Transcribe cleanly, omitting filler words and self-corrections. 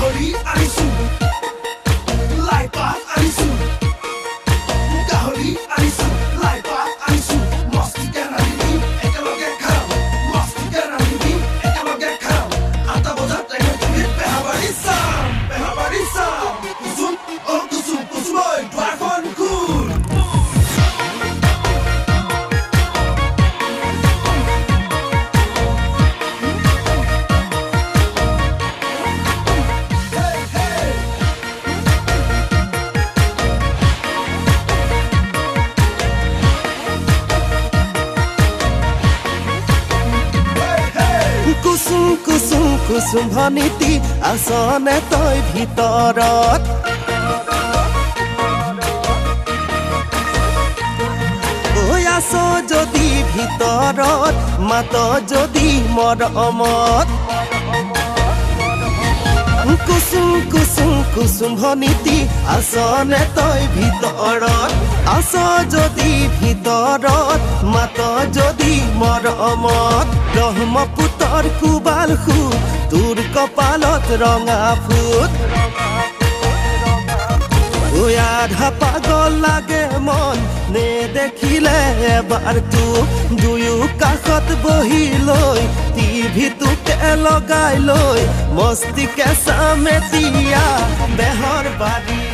গাহৰি আনিছো লাই পাত আনিছো গাহৰি আনিছো লাই পাত আনিছো মস্তিকে ৰান্ধি একেলগে খাম মস্তিকে ৰান্ধি একেলগে খাম 8টা বজাত ট্ৰেইনৰ টিকেট বেহাবাৰী চাম কুসুম অ কুসুম কুসুমৈ দুৱাৰখন খোল কুসুম কুসুম কুসুম ভনীতি আসনে তই ভিতৰত ঐ আছ যদি ভিতৰত মাত যদি মৰমত কুসুম কুসুম কুসুম ভনীতি আসনে তই ভিতৰত আছ যদি ভিতৰত মাত যদি মৰমত ব্ৰহ্মপুত্ৰৰ কুবাল খুত তোৰ কপালত ৰঙা ফুট আধা পাগল লাগে মন নেদেখিলে এবাৰ তোক দুয়ো কাষত বহি লৈ টিভিটোকে লগাই লৈ মস্তিকে চামেতিয়া বেহৰ বাৰী